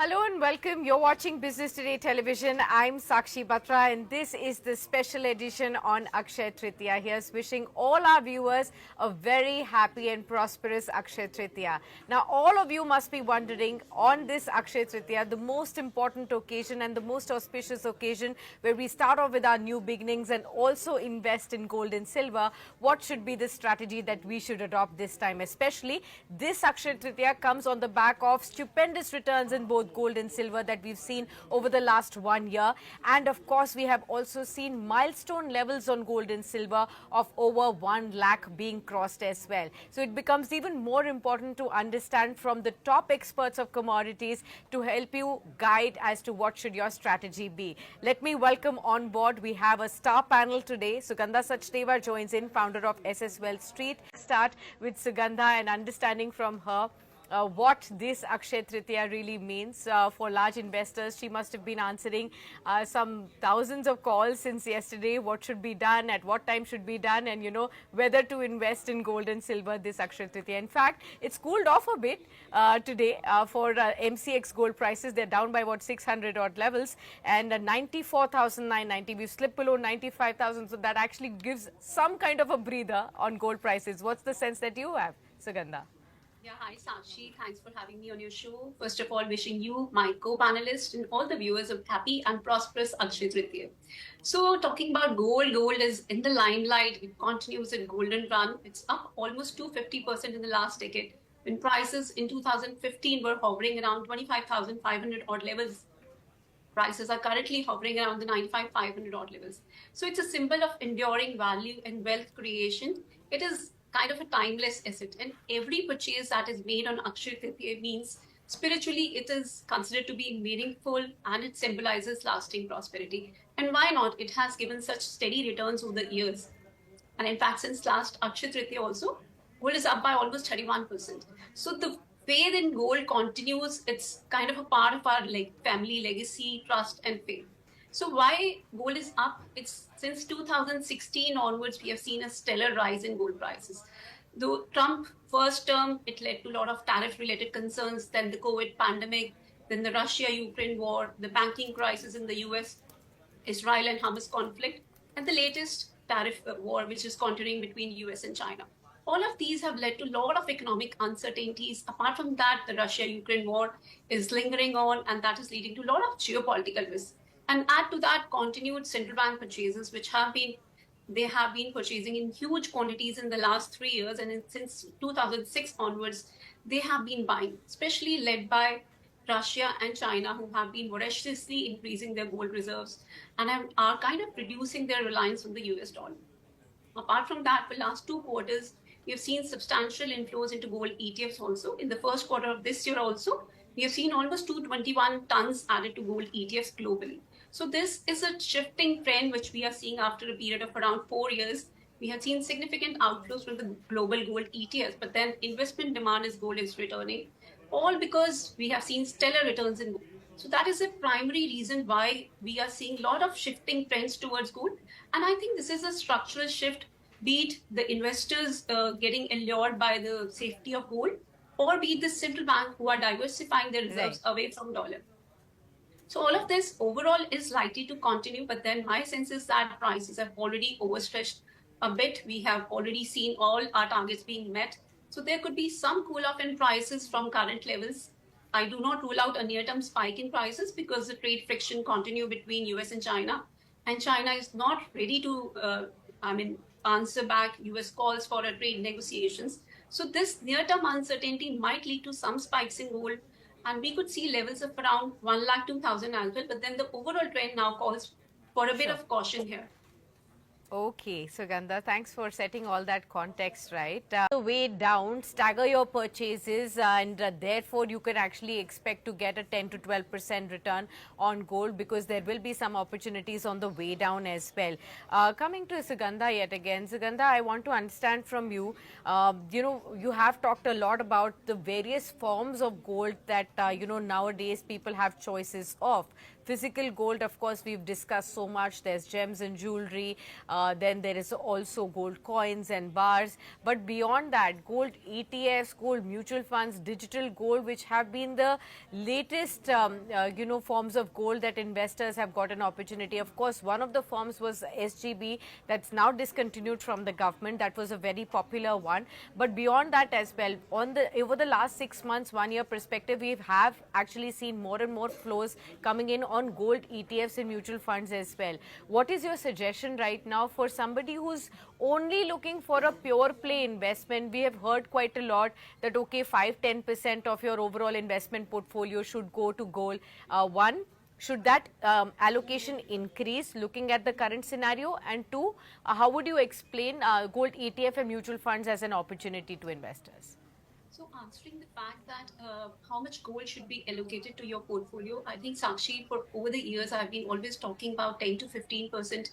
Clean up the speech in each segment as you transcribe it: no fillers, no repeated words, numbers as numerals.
Hello and welcome. You're watching Business Today Television. I'm Sakshi Batra and this is the special edition on Akshaya Tritiya. Here's wishing all our viewers a very happy and prosperous Akshaya Tritiya. Now all of you must be wondering on this Akshaya Tritiya, the most important occasion and the most auspicious occasion where we start off with our new beginnings and also invest in gold and silver, what should be the strategy that we should adopt this time? Especially this Akshaya Tritiya comes on the back of stupendous returns in both gold and silver that we've seen over the last 1 year, and of course we have also seen milestone levels on gold and silver of over 1 lakh being crossed as well. So it becomes even more important to understand from the top experts of commodities to help you guide as to what should your strategy be. Let me welcome on board, we have a star panel today. Sugandha Sachdeva joins in, founder of SS Wealth Street. Start with Sugandha and understanding from her what this Akshaya Tritiya really means for large investors. She must have been answering some thousands of calls since yesterday. What should be done, at what time should be done, and whether to invest in gold and silver this Akshaya Tritiya. In fact, it's cooled off a bit today for MCX gold prices. They're down by about 600 odd levels, and 94,990. We've slipped below 95,000, so that actually gives some kind of a breather on gold prices. What's the sense that you have, Sugandha? Yeah, hi Sakshi. Thanks for having me on your show. First of all, wishing you, my co-panelists, and all the viewers a happy and prosperous Akshaya Tritiya. So, talking about gold, gold is in the limelight. It continues its golden run. It's up almost 250% in the last decade. When prices in 2015 were hovering around 25,500 odd levels, prices are currently hovering around the 95,500 odd levels. So, it's a symbol of enduring value and wealth creation. It is kind of a timeless asset, and every purchase that is made on Akshaya Tritiya means spiritually it is considered to be meaningful and it symbolizes lasting prosperity. And why not? It has given such steady returns over the years. And in fact, since last Akshaya Tritiya also, gold is up by almost 31%. So the faith in gold continues. It's kind of a part of our family legacy, trust, and faith. So why gold is up? It's since 2016 onwards, we have seen a stellar rise in gold prices. The Trump first term, it led to a lot of tariff-related concerns, then the COVID pandemic, then the Russia-Ukraine war, the banking crisis in the US, Israel and Hamas conflict, and the latest tariff war, which is continuing between US and China. All of these have led to a lot of economic uncertainties. Apart from that, the Russia-Ukraine war is lingering on, and that is leading to a lot of geopolitical risks. And add to that continued central bank purchases, which they have been purchasing in huge quantities in the last 3 years, and since 2006 onwards, they have been buying, especially led by Russia and China, who have been voraciously increasing their gold reserves and are kind of reducing their reliance on the US dollar. Apart from that, for the last 2 quarters, we have seen substantial inflows into gold ETFs also. In the first quarter of this year also, we have seen almost 221 tons added to gold ETFs globally. So this is a shifting trend which we are seeing after a period of around 4 years. We have seen significant outflows from the global gold ETFs, but then investment demand as gold is returning, all because we have seen stellar returns in gold. So that is a primary reason why we are seeing a lot of shifting trends towards gold. And I think this is a structural shift, be it the investors getting allured by the safety of gold, or be it the central bank who are diversifying their reserves away from dollar. So all of this overall is likely to continue, but then my sense is that prices have already overstretched a bit. We have already seen all our targets being met. So there could be some cool off in prices from current levels. I do not rule out a near-term spike in prices because the trade friction continue between US and China is not ready to, answer back US calls for a trade negotiations. So this near-term uncertainty might lead to some spikes in gold, and we could see levels of around 1,02,000 as well. But then the overall trend now calls for a bit of caution here. Okay, Sugandha, thanks for setting all that context right. The way down, stagger your purchases, and therefore you can actually expect to get a 10 to 12% return on gold, because there will be some opportunities on the way down as well. Coming to Sugandha yet again, Sugandha, I want to understand from you, you have talked a lot about the various forms of gold that, nowadays people have choices of. physical gold, of course, we've discussed so much. There's gems and jewelry. Then there is also gold coins and bars. But beyond that, gold ETFs, gold mutual funds, digital gold, which have been the latest, forms of gold that investors have got an opportunity. Of course, one of the forms was SGB, that's now discontinued from the government. That was a very popular one. But beyond that as well, over the last 6 months, 1 year perspective, we have actually seen more and more flows coming in on gold ETFs and mutual funds as well. What is your suggestion right now for somebody who's only looking for a pure play investment? We have heard quite a lot that, okay, 5-10% of your overall investment portfolio should go to gold. One, should that allocation increase looking at the current scenario? And two, how would you explain gold ETF and mutual funds as an opportunity to investors? So answering the fact that how much gold should be allocated to your portfolio, I think Sakshi, for over the years, I've been always talking about 10 to 15%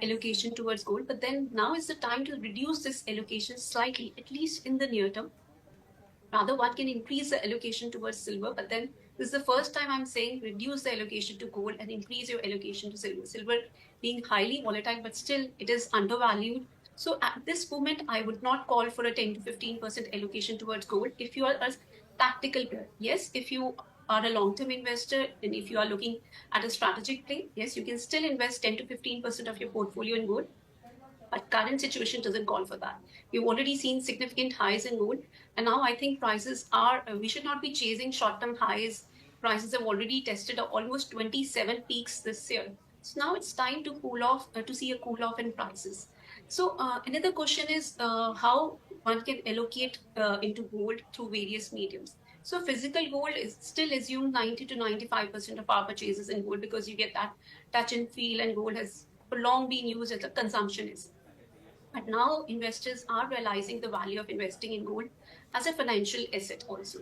allocation towards gold. But then now is the time to reduce this allocation slightly, at least in the near term. Rather, one can increase the allocation towards silver, but then this is the first time I'm saying reduce the allocation to gold and increase your allocation to silver. Silver being highly volatile, but still it is undervalued. So at this moment, I would not call for a 10 to 15% allocation towards gold. If you are a tactical player, yes. If you are a long-term investor and if you are looking at a strategic play, yes, you can still invest 10 to 15% of your portfolio in gold. But current situation doesn't call for that. We've already seen significant highs in gold, and now I think prices are. We should not be chasing short-term highs. Prices have already tested almost 27 peaks this year. So now it's time to cool off, to see a cool off in prices. So another question is how one can allocate into gold through various mediums. So physical gold is still assumed 90 to 95% of our purchases in gold because you get that touch and feel, and gold has for long been used as a consumptionist. But now investors are realizing the value of investing in gold as a financial asset also.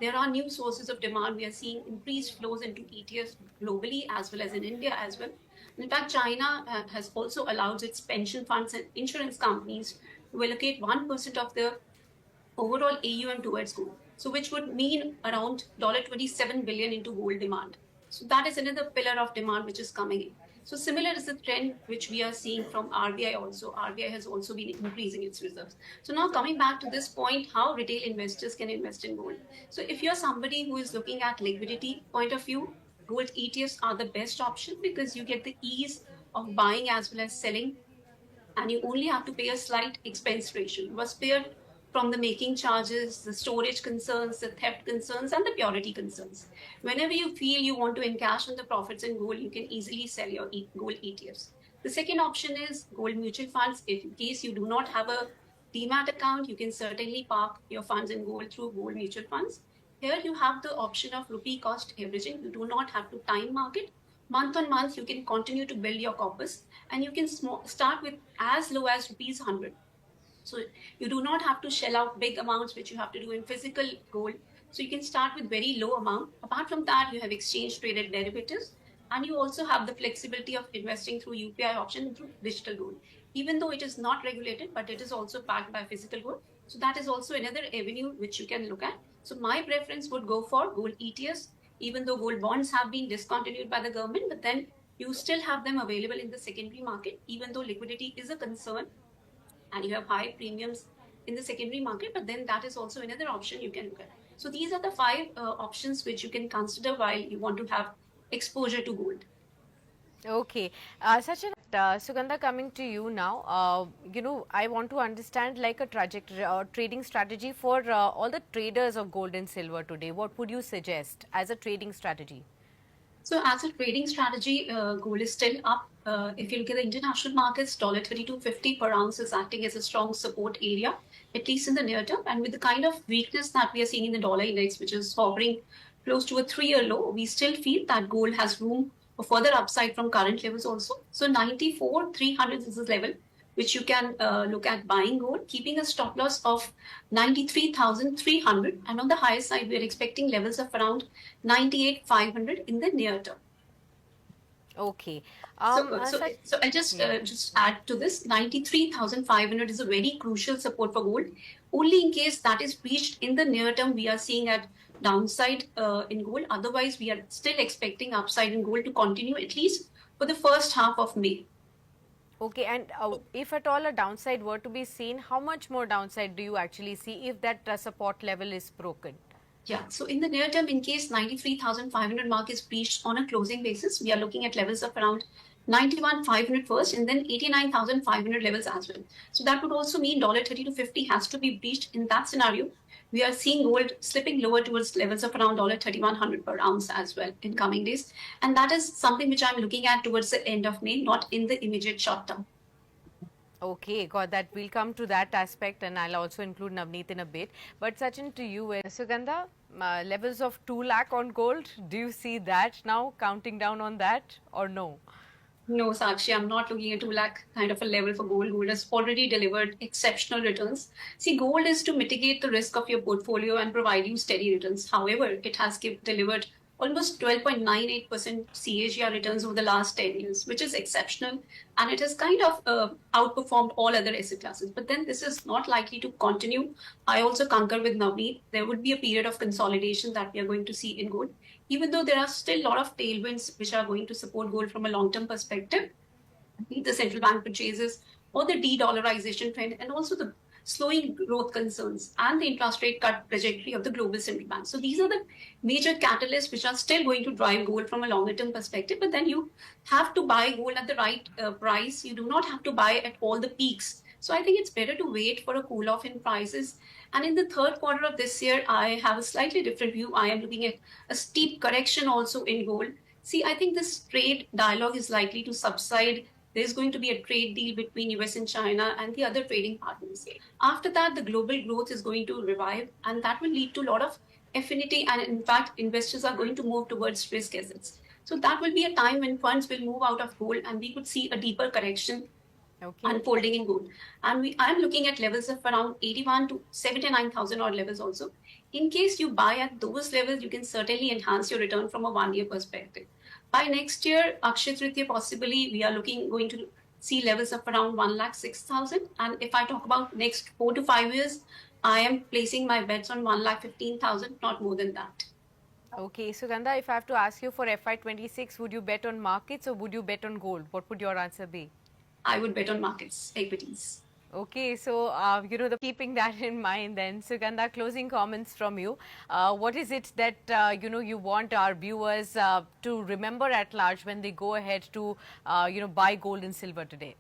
There are new sources of demand. We are seeing increased flows into ETFs globally as well as in India as well. In fact, China has also allowed its pension funds and insurance companies to allocate 1% of their overall AUM towards gold. So which would mean around $27 billion into gold demand. So that is another pillar of demand which is coming in. So similar is the trend which we are seeing from RBI also. RBI has also been increasing its reserves. So now coming back to this point, how retail investors can invest in gold. So if you're somebody who is looking at liquidity point of view, gold ETFs are the best option because you get the ease of buying as well as selling, and you only have to pay a slight expense ratio. You are spared from the making charges, the storage concerns, the theft concerns, and the purity concerns. Whenever you feel you want to encash on the profits in gold, you can easily sell your gold ETFs. The second option is gold mutual funds. If in case you do not have a demat account, you can certainly park your funds in gold through gold mutual funds. Here you have the option of rupee cost averaging. You do not have to time market. Month on month, you can continue to build your corpus, and you can start with as low as rupees 100. So you do not have to shell out big amounts, which you have to do in physical gold. So you can start with very low amount. Apart from that, you have exchange traded derivatives, and you also have the flexibility of investing through UPI option through digital gold. Even though it is not regulated, but it is also backed by physical gold. So that is also another avenue which you can look at. So my preference would go for gold ETFs, even though gold bonds have been discontinued by the government, but then you still have them available in the secondary market, even though liquidity is a concern and you have high premiums in the secondary market, but then that is also another option you can look at. So these are the 5 options which you can consider while you want to have exposure to gold. Okay. Sachin, Sugandha, coming to you now, I want to understand like a trajectory or trading strategy for all the traders of gold and silver today. What would you suggest as a trading strategy? So as a trading strategy, gold is still up. If you look at the international markets, $32.50 per ounce is acting as a strong support area, at least in the near term. And with the kind of weakness that we are seeing in the dollar index, which is hovering close to a 3-year low, we still feel that gold has room for further upside from current levels also. So 94,300 is the level which you can look at buying gold, keeping a stop loss of 93,300. And on the higher side, we are expecting levels of around 98,500 in the near term. Okay. So I'll just add to this. 93,500 is a very crucial support for gold. Only in case that is breached in the near term, we are seeing at downside in gold. Otherwise, we are still expecting upside in gold to continue at least for the first half of May. Okay, and if at all a downside were to be seen, how much more downside do you actually see if that support level is broken? Yeah, so in the near term, in case 93,500 mark is breached on a closing basis, we are looking at levels of around 91,500 first and then 89,500 levels as well. So that would also mean $30 to 50 has to be breached. In that scenario, we are seeing gold slipping lower towards levels of around $3,100 per ounce as well in coming days. And that is something which I'm looking at towards the end of May, not in the immediate short term. Okay, got that. We'll come to that aspect and I'll also include Navneet in a bit. But Sachin, to you, Sugandha, levels of 2 lakh on gold, do you see that now counting down on that or no? No, Sakshi, I'm not looking at 2 lakh kind of a level for gold. Gold has already delivered exceptional returns. See, gold is to mitigate the risk of your portfolio and provide you steady returns. However, it has delivered almost 12.98% CAGR returns over the last 10 years, which is exceptional. And it has kind of outperformed all other asset classes. But then this is not likely to continue. I also concur with Navneet. There would be a period of consolidation that we are going to see in gold, even though there are still a lot of tailwinds which are going to support gold from a long-term perspective, be it the central bank purchases or the de-dollarization trend, and also the slowing growth concerns and the interest rate cut trajectory of the global central bank. So these are the major catalysts which are still going to drive gold from a longer-term perspective. But then you have to buy gold at the right price. You do not have to buy at all the peaks. So I think it's better to wait for a cool off in prices. And in the third quarter of this year, I have a slightly different view. I am looking at a steep correction also in gold. See, I think this trade dialogue is likely to subside. There's going to be a trade deal between US and China and the other trading partners. After that, the global growth is going to revive, and that will lead to a lot of affinity. And in fact, investors are going to move towards risk assets. So that will be a time when funds will move out of gold, and we could see a deeper correction unfolding in gold. And I'm looking at levels of around 81 to 79,000 odd levels also. In case you buy at those levels, you can certainly enhance your return from a 1 year perspective. By next year, Akshaya Tritiya, possibly we are going to see levels of around 1,06,000. And if I talk about next 4 to 5 years, I am placing my bets on 1,15,000, not more than that. Okay, so Gandha, if I have to ask you for FY26, would you bet on markets or would you bet on gold? What would your answer be? I would bet on markets, equities. Okay, so keeping that in mind, then Sugandha, closing comments from you. What is it that you want our viewers to remember at large when they go ahead to buy gold and silver today?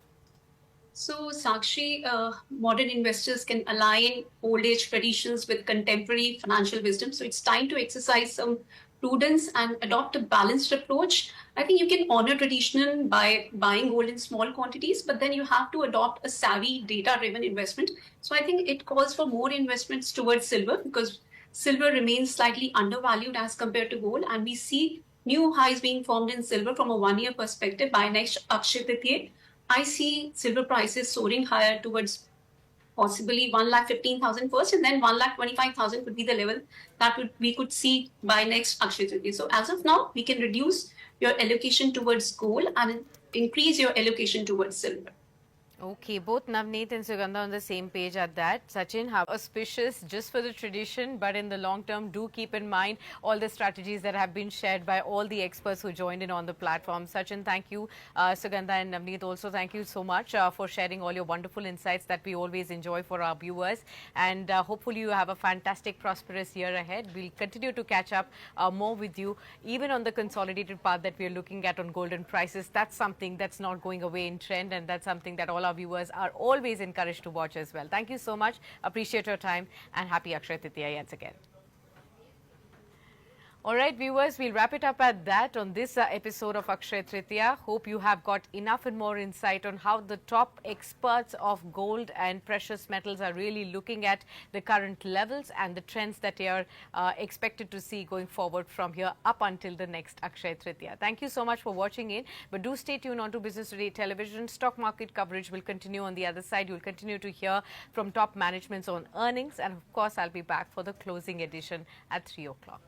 So, Sakshi, modern investors can align old age traditions with contemporary financial wisdom. So, it's time to exercise some prudence and adopt a balanced approach. I think you can honor traditional by buying gold in small quantities, but then you have to adopt a savvy, data driven investment. So, I think it calls for more investments towards silver because silver remains slightly undervalued as compared to gold, and we see new highs being formed in silver from a 1 year perspective by next Akshaya Tritiya. I see silver prices soaring higher towards possibly 1,15,000 first, and then 1,25,000 could be the level that we could see by next Akshaya Tritiya. So as of now, we can reduce your allocation towards gold and increase your allocation towards silver. Okay, both Navneet and Sugandha on the same page at that. Sachin, how auspicious just for the tradition, but in the long term, do keep in mind all the strategies that have been shared by all the experts who joined in on the platform. Sachin, thank you. Sugandha and Navneet also, thank you so much for sharing all your wonderful insights that we always enjoy for our viewers. And hopefully you have a fantastic, prosperous year ahead. We'll continue to catch up more with you, even on the consolidated path that we're looking at on golden prices. That's something that's not going away in trend, and that's something that all our viewers are always encouraged to watch as well. Thank you so much. Appreciate your time and happy Akshaya Tritiya once again. All right, viewers, we'll wrap it up at that on this episode of Akshaya Tritiya. Hope you have got enough and more insight on how the top experts of gold and precious metals are really looking at the current levels and the trends that they are expected to see going forward from here up until the next Akshaya Tritiya. Thank you so much for watching in, but do stay tuned on to Business Today Television. Stock market coverage will continue on the other side. You'll continue to hear from top managements on earnings, and of course, I'll be back for the closing edition at 3 o'clock.